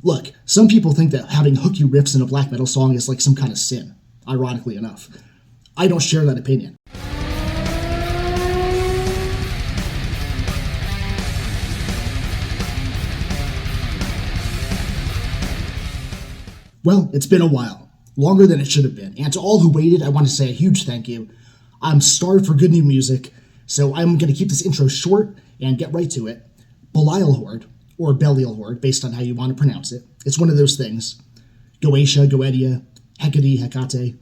Look, some people think that having hooky riffs in a black metal song is like some kind of sin, ironically enough. I don't share that opinion. Well, it's been a while, longer than it should have been, and to all who waited, I want to say a huge thank you. I'm starved for good new music, so I'm going to keep this intro short and get right to it. Belial Horde, or Belial Horde, based on how you want to pronounce it. It's one of those things. Goetia, Goetia, Hecate, Hecate.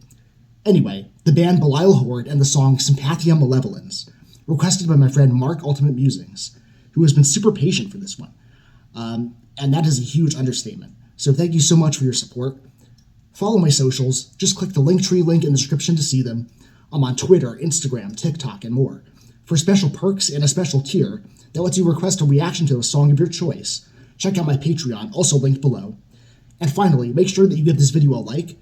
Anyway, the band Belial Horde and the song Sympathia Malevolens, requested by my friend Mark Ultimate Musings, who has been super patient for this one. And that is a huge understatement. So thank you so much for your support. Follow my socials. Just click the Linktree link in the description to see them. I'm on Twitter, Instagram, TikTok, and more. For special perks and a special tier that lets you request a reaction to a song of your choice, check out my Patreon, also linked below. And finally, make sure that you give this video a like,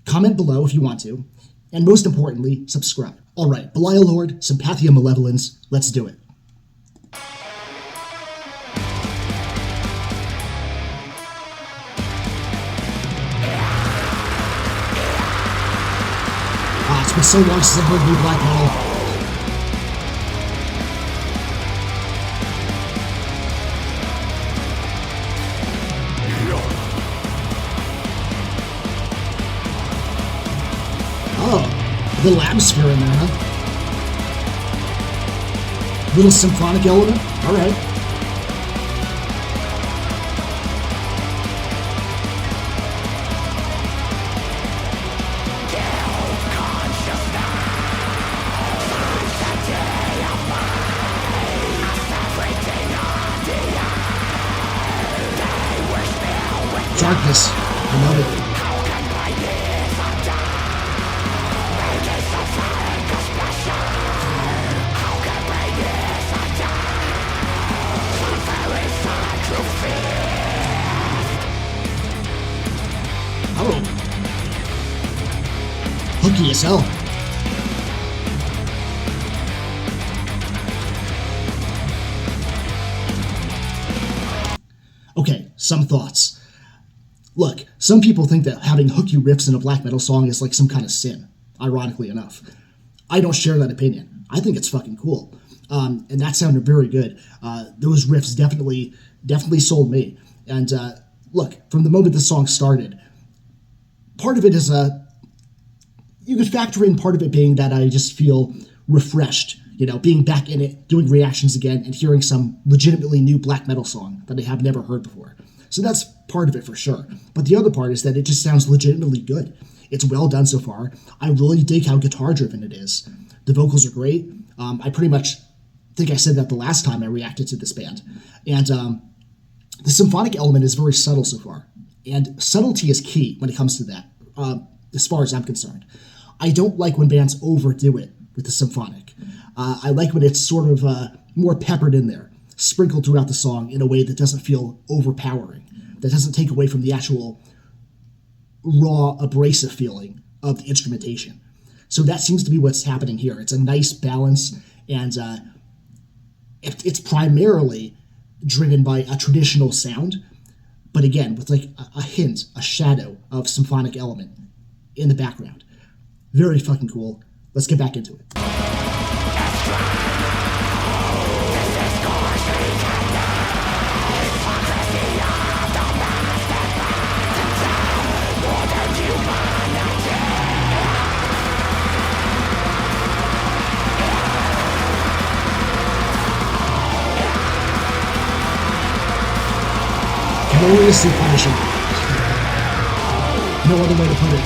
comment below if you want to, and most importantly, subscribe. Alright, Belial Horde, Sympathia Malevolens, let's do it. It's been so long since I've heard new black metal. Oh, a little atmosphere in there, huh? Little symphonic element? Alright. Darkness, I love it. Oh. Hooky as hell. Okay, some thoughts. Look, some people think that having hooky riffs in a black metal song is like some kind of sin, ironically enough. I don't share that opinion. I think it's fucking cool. And that sounded very good. Those riffs definitely sold me. And look, from the moment the song started, part of it is you could factor in part of it being that I just feel refreshed, being back in it, doing reactions again, and hearing some legitimately new black metal song that I have never heard before. So that's part of it for sure. But the other part is that it just sounds legitimately good. It's well done so far. I really dig how guitar-driven it is. The vocals are great. I pretty much think I said that the last time I reacted to this band. And the symphonic element is very subtle so far. And subtlety is key when it comes to that, as far as I'm concerned. I don't like when bands overdo it with the symphonic. I like when it's sort of more peppered in there, sprinkled throughout the song in a way that doesn't feel overpowering, that doesn't take away from the actual raw, abrasive feeling of the instrumentation. So that seems to be what's happening here. It's a nice balance, and it's primarily driven by a traditional sound, but again, with like a hint, a shadow of symphonic element in the background. Very fucking cool. Let's get back into it. Gloriously punishing. No other way to put it.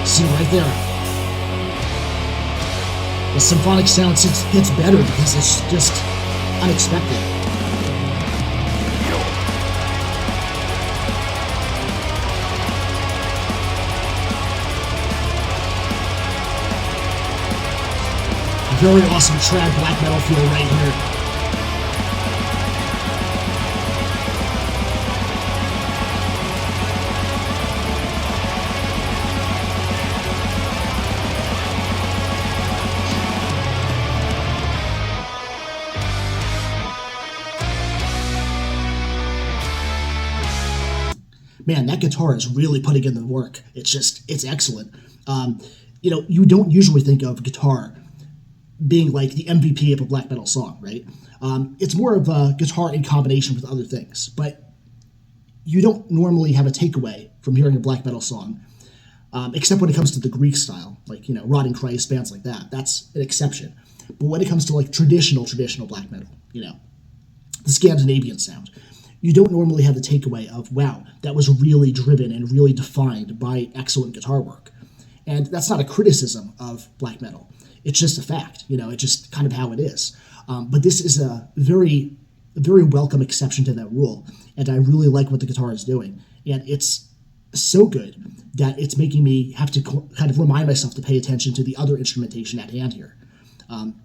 See right there. The symphonic sound hits better because it's just unexpected. Very awesome trad black metal feel right here. Man, that guitar is really putting in the work. It's excellent. You don't usually think of guitar being like the MVP of a black metal song, right? It's more of a guitar in combination with other things, but you don't normally have a takeaway from hearing a black metal song, except when it comes to the Greek style, like, Rotting Christ, bands like that. That's an exception. But when it comes to like traditional black metal, the Scandinavian sound, you don't normally have the takeaway of, wow, that was really driven and really defined by excellent guitar work. And that's not a criticism of black metal. It's just a fact, it's just kind of how it is. But this is a very, very welcome exception to that rule. And I really like what the guitar is doing. And it's so good that it's making me have to kind of remind myself to pay attention to the other instrumentation at hand here.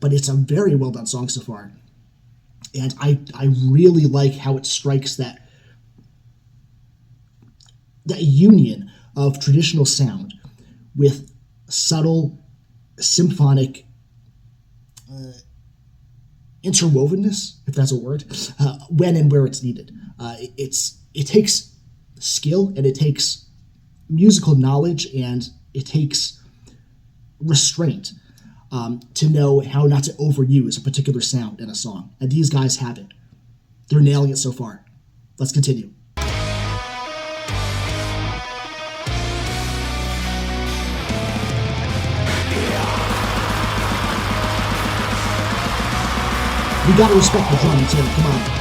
But it's a very well done song so far. And I really like how it strikes that union of traditional sound with subtle symphonic interwovenness, if that's a word, when and where it's needed. It takes skill, and it takes musical knowledge, and it takes restraint to know how not to overuse a particular sound in a song. And these guys have it. They're nailing it so far. Let's continue. We gotta respect the drumming too, come on.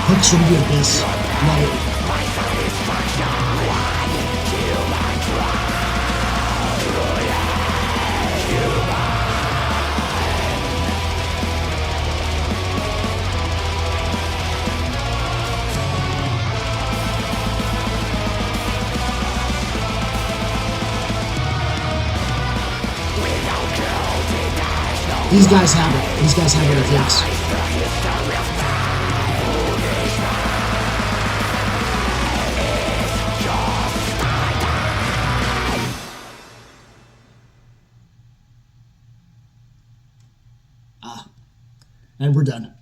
Hooks from the abyss. Love it. These guys have it. These guys have what it takes. And we're done.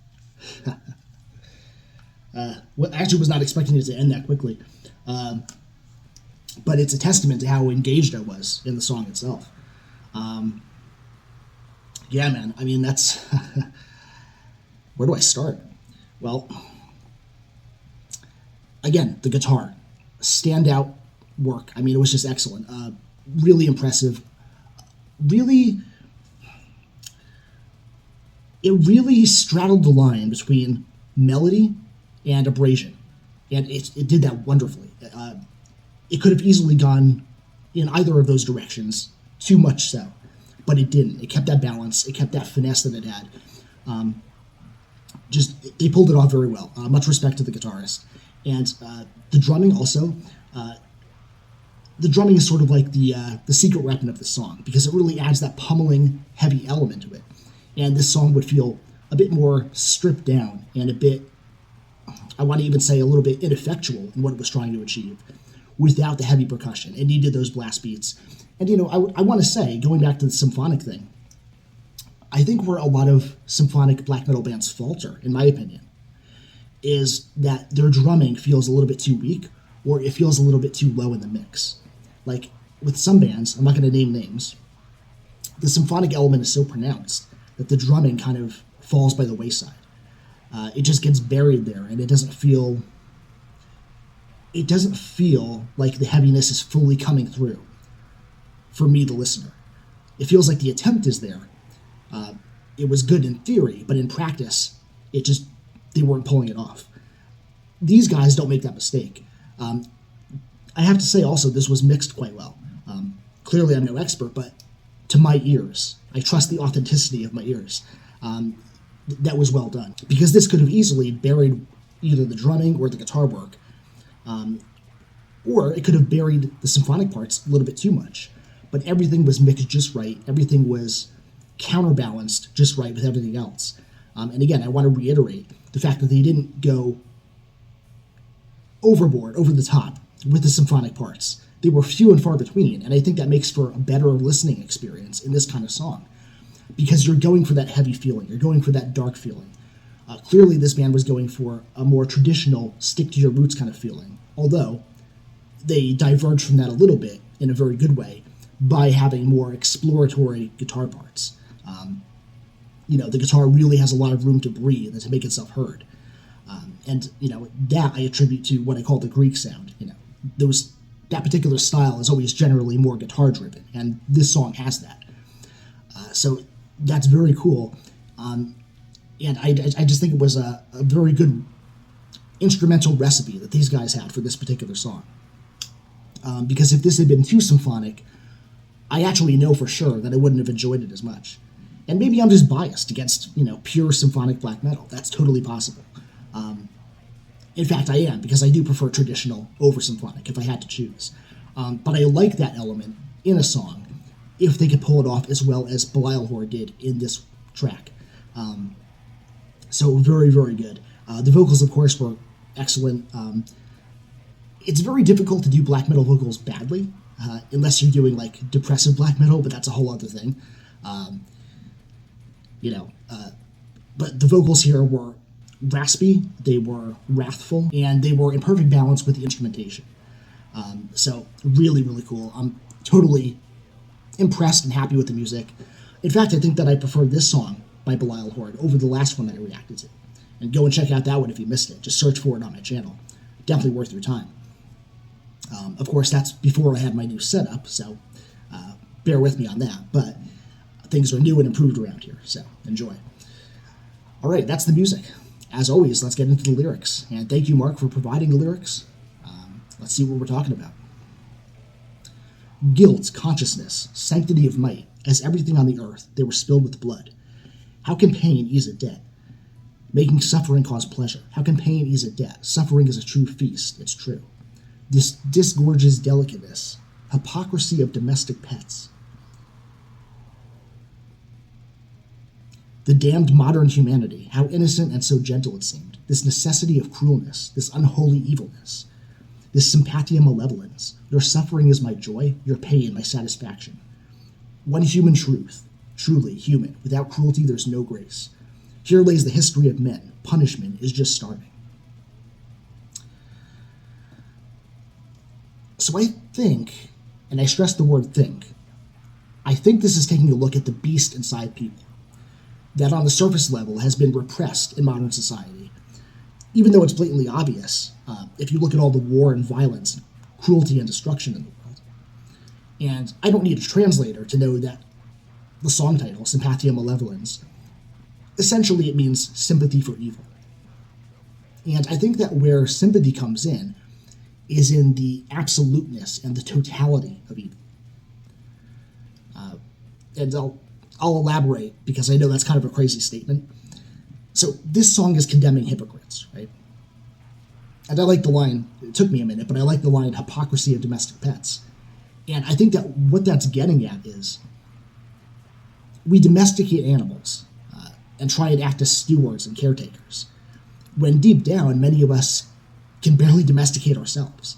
Actually was not expecting it to end that quickly. But it's a testament to how engaged I was in the song itself. Yeah, man. I mean, that's... Where do I start? Well, again, the guitar. Standout work. I mean, it was just excellent. Really impressive. It really straddled the line between melody and abrasion. And it did that wonderfully. It could have easily gone in either of those directions, too much so. But it didn't. It kept that balance. It kept that finesse that it had. They pulled it off very well. Much respect to the guitarist. And the drumming also. The drumming is sort of like the secret weapon of the song, because it really adds that pummeling, heavy element to it. And this song would feel a bit more stripped down and a bit, I want to even say, a little bit ineffectual in what it was trying to achieve without the heavy percussion. It needed those blast beats. And, I want to say, going back to the symphonic thing, I think where a lot of symphonic black metal bands falter, in my opinion, is that their drumming feels a little bit too weak, or it feels a little bit too low in the mix. Like, with some bands, I'm not going to name names, the symphonic element is so pronounced that the drumming kind of falls by the wayside. It just gets buried there, and it doesn't feel like the heaviness is fully coming through for me, the listener. It feels like the attempt is there. It was good in theory, but in practice, they weren't pulling it off. These guys don't make that mistake. I have to say also, this was mixed quite well. Clearly, I'm no expert, but to my ears, I trust the authenticity of my ears. That was well done. Because this could have easily buried either the drumming or the guitar work, or it could have buried the symphonic parts a little bit too much. But everything was mixed just right. Everything was counterbalanced just right with everything else. And again, I want to reiterate the fact that they didn't go overboard, over the top with the symphonic parts. They were few and far between, and I think that makes for a better listening experience in this kind of song, because you're going for that heavy feeling, you're going for that dark feeling. Clearly, this band was going for a more traditional, stick-to-your-roots kind of feeling, although they diverged from that a little bit in a very good way by having more exploratory guitar parts. The guitar really has a lot of room to breathe and to make itself heard. That I attribute to what I call the Greek sound. That particular style is always generally more guitar-driven, and this song has that. So that's very cool. And I just think it was a very good instrumental recipe that these guys had for this particular song. Because if this had been too symphonic, I actually know for sure that I wouldn't have enjoyed it as much. And maybe I'm just biased against, pure symphonic black metal. That's totally possible. In fact, I am, because I do prefer traditional over symphonic, if I had to choose. But I like that element in a song, if they could pull it off as well as Belial Hor did in this track. So very, very good. The vocals, of course, were excellent. It's very difficult to do black metal vocals badly, unless you're doing, depressive black metal, but that's a whole other thing. But the vocals here were raspy, they were wrathful, and they were in perfect balance with the instrumentation. So really, really cool. I'm totally impressed and happy with the music. In fact, I think that I prefer this song by Belial Hor over the last one that I reacted to. And go and check out that one if you missed it. Just search for it on my channel. Definitely worth your time. Of course, that's before I had my new setup, so bear with me on that. But things are new and improved around here, so enjoy. All right, that's the music. As always, let's get into the lyrics. And thank you, Mark, for providing the lyrics. Let's see what we're talking about. Guilt, consciousness, sanctity of might, as everything on the earth, they were spilled with blood. How can pain ease a debt? Making suffering cause pleasure. How can pain ease a debt? Suffering is a true feast, it's true. This disgorges delicateness, hypocrisy of domestic pets. The damned modern humanity, how innocent and so gentle it seemed. This necessity of cruelness, this unholy evilness, this sympathia malevolence. Your suffering is my joy, your pain my satisfaction. One human truth, truly human. Without cruelty there's no grace. Here lays the history of men. Punishment is just starting. So I think, and I stress the word think, I think this is taking a look at the beast inside people, that on the surface level has been repressed in modern society. Even though it's blatantly obvious, if you look at all the war and violence, cruelty and destruction in the world. And I don't need a translator to know that the song title, Sympathia Malevolens, essentially it means sympathy for evil. And I think that where sympathy comes in is in the absoluteness and the totality of evil. And I'll elaborate, because I know that's kind of a crazy statement. So this song is condemning hypocrites, right? And I like the line, it took me a minute, but I like the line, hypocrisy of domestic pets. And I think that what that's getting at is we domesticate animals and try and act as stewards and caretakers, when deep down, many of us can barely domesticate ourselves.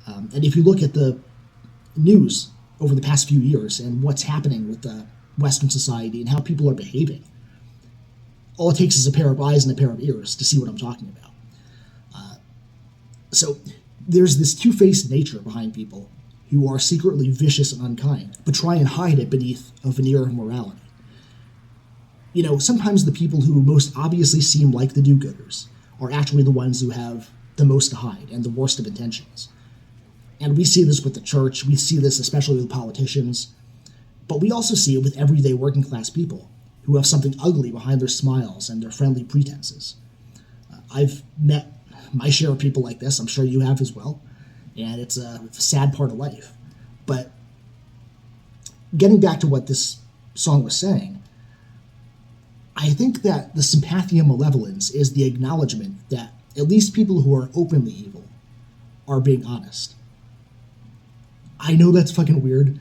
And if you look at the news over the past few years and what's happening with Western society and how people are behaving, all it takes is a pair of eyes and a pair of ears to see what I'm talking about. So there's this two-faced nature behind people who are secretly vicious and unkind, but try and hide it beneath a veneer of morality. sometimes the people who most obviously seem like the do-gooders are actually the ones who have the most to hide and the worst of intentions. And we see this with the church, we see this especially with politicians, but we also see it with everyday working class people who have something ugly behind their smiles and their friendly pretenses. I've met my share of people like this, I'm sure you have as well, and it's a sad part of life. But getting back to what this song was saying, I think that the sympathia malevolence is the acknowledgement that at least people who are openly evil are being honest. I know that's fucking weird,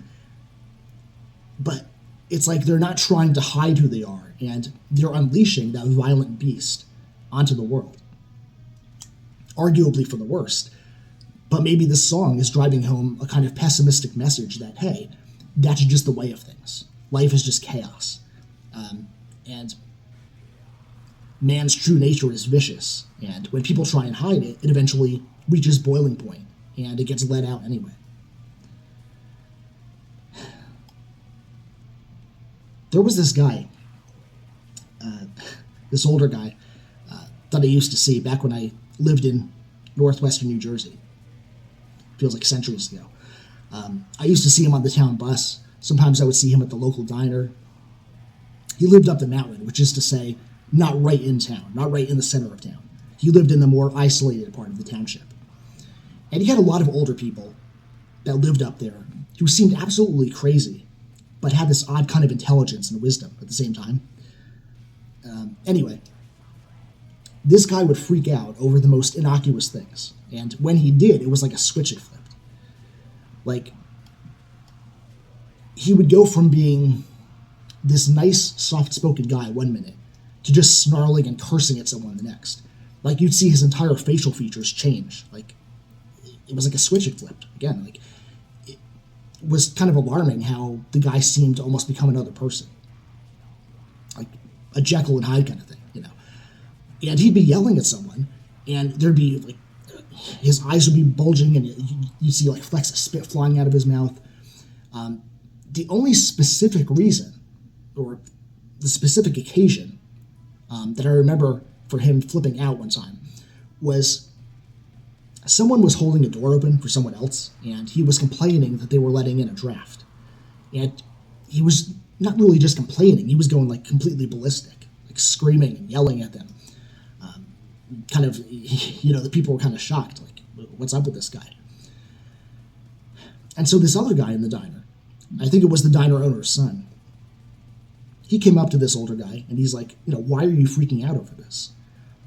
but it's like they're not trying to hide who they are, and they're unleashing that violent beast onto the world. Arguably for the worst, but maybe this song is driving home a kind of pessimistic message that, hey, that's just the way of things. Life is just chaos. And man's true nature is vicious, and when people try and hide it, it eventually reaches boiling point, and it gets let out anyway. There was this guy, this older guy, that I used to see back when I lived in northwestern New Jersey. Feels like centuries ago. I used to see him on the town bus. Sometimes I would see him at the local diner. He lived up the mountain, which is to say, not right in town, not right in the center of town. He lived in the more isolated part of the township. And he had a lot of older people that lived up there who seemed absolutely crazy, but had this odd kind of intelligence and wisdom at the same time. Anyway, this guy would freak out over the most innocuous things. And when he did, it was like a switch had flipped. Like, he would go from being this nice, soft-spoken guy one minute to just snarling and cursing at someone the next. Like, you'd see his entire facial features change. Like, it was like a switch had flipped. Again, like, it was kind of alarming how the guy seemed to almost become another person. Like, a Jekyll and Hyde kind of thing, And he'd be yelling at someone, and there'd be, like, his eyes would be bulging, and you'd see, like, flecks of spit flying out of his mouth. The only specific reason, or the specific occasion, that I remember for him flipping out one time was someone was holding a door open for someone else, and he was complaining that they were letting in a draft. And he was not really just complaining, he was going, like, completely ballistic, like, screaming and yelling at them. Kind of, the people were kind of shocked, like, what's up with this guy? And so this other guy in the diner, I think it was the diner owner's son, he came up to this older guy, and he's like, why are you freaking out over this?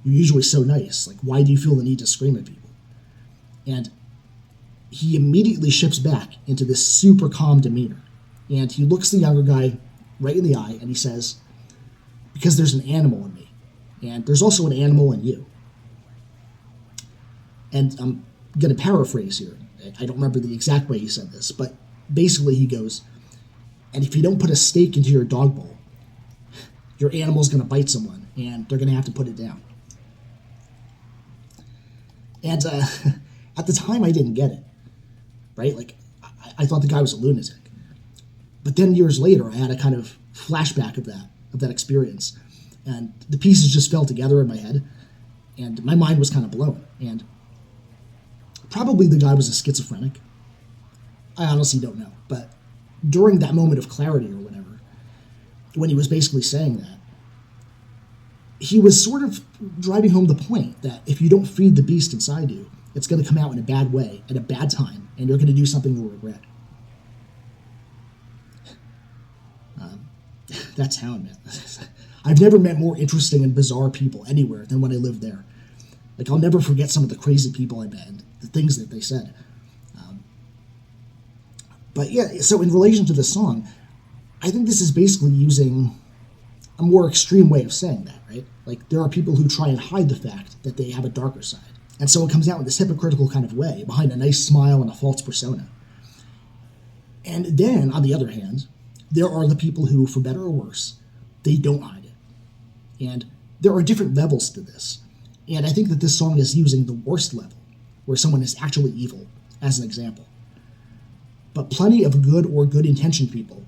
You're usually so nice. Like, why do you feel the need to scream at people? And he immediately shifts back into this super calm demeanor. And he looks the younger guy right in the eye, and he says, because there's an animal in me, and there's also an animal in you. And I'm going to paraphrase here. I don't remember the exact way he said this, but basically he goes, and if you don't put a steak into your dog bowl, your animal's going to bite someone, and they're going to have to put it down. And at the time, I didn't get it, right? Like, I thought the guy was a lunatic. But then years later, I had a kind of flashback of that experience, and the pieces just fell together in my head, and my mind was kind of blown. And probably the guy was a schizophrenic. I honestly don't know. But during that moment of clarity or whatever, when he was basically saying that, he was sort of driving home the point that if you don't feed the beast inside you, it's going to come out in a bad way, at a bad time, and you're going to do something you'll regret. That town, man. I've never met more interesting and bizarre people anywhere than when I lived there. Like, I'll never forget some of the crazy people I met and the things that they said. But yeah, so in relation to the song, I think this is basically using a more extreme way of saying that, right? Like, there are people who try and hide the fact that they have a darker side. And so it comes out in this hypocritical kind of way, behind a nice smile and a false persona. And then, on the other hand, there are the people who, for better or worse, they don't hide it. And there are different levels to this. And I think that this song is using the worst level, where someone is actually evil, as an example. But plenty of good or good-intentioned people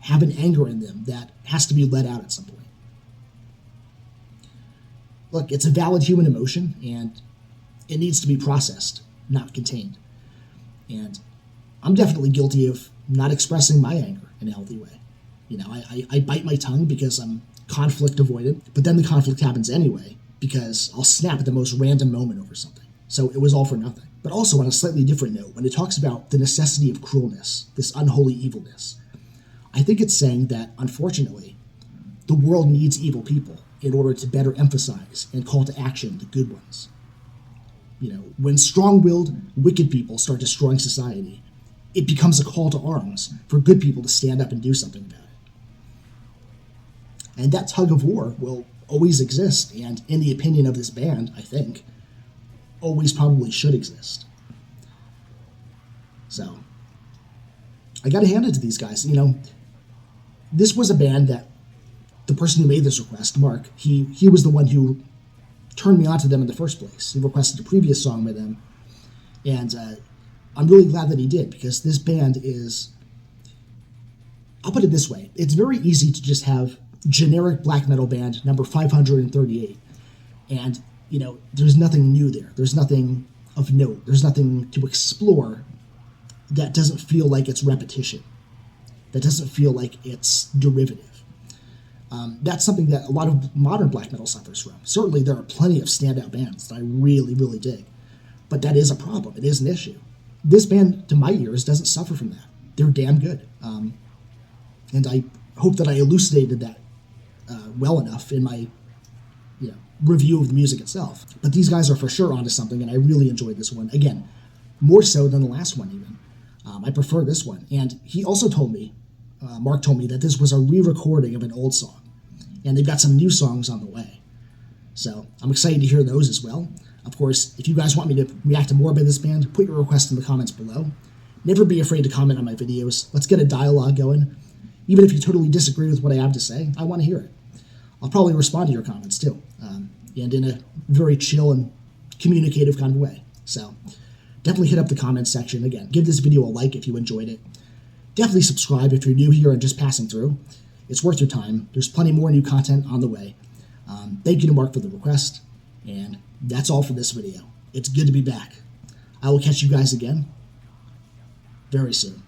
have an anger in them that has to be let out at some point. look, it's a valid human emotion, and it needs to be processed, not contained. And I'm definitely guilty of not expressing my anger in a healthy way. I bite my tongue because I'm conflict avoidant, but then the conflict happens anyway because I'll snap at the most random moment over something. So it was all for nothing. But also on a slightly different note, when it talks about the necessity of cruelness, this unholy evilness, I think it's saying that, unfortunately, the world needs evil people in order to better emphasize and call to action the good ones. When strong-willed, wicked people start destroying society, it becomes a call to arms for good people to stand up and do something about it. And that tug of war will always exist, and in the opinion of this band, I think, always probably should exist. So, I gotta hand it to these guys. This was a band that the person who made this request, Mark, he was the one who turned me on to them in the first place. He requested a previous song by them, and I'm really glad that he did, because this band is, I'll put it this way, it's very easy to just have generic black metal band number 538, and there's nothing new there. There's nothing of note. There's nothing to explore that doesn't feel like it's repetition, that doesn't feel like it's derivative. That's something that a lot of modern black metal suffers from. Certainly there are plenty of standout bands that I really, really dig, but that is a problem. It is an issue. This band, to my ears, doesn't suffer from that. They're damn good. And I hope that I elucidated that well enough in my review of the music itself. But these guys are for sure onto something, and I really enjoyed this one. Again, more so than the last one even. I prefer this one. And he also told me, Mark told me, that this was a re-recording of an old song. And they've got some new songs on the way. So I'm excited to hear those as well. Of course, if you guys want me to react to more by this band, put your request in the comments below. Never be afraid to comment on my videos. Let's get a dialogue going. Even if you totally disagree with what I have to say, I want to hear it. I'll probably respond to your comments too, and in a very chill and communicative kind of way. So definitely hit up the comments section. Again, give this video a like if you enjoyed it. Definitely subscribe if you're new here and just passing through. It's worth your time. There's plenty more new content on the way. Thank you to Mark for the request, and that's all for this video. It's good to be back. I will catch you guys again very soon.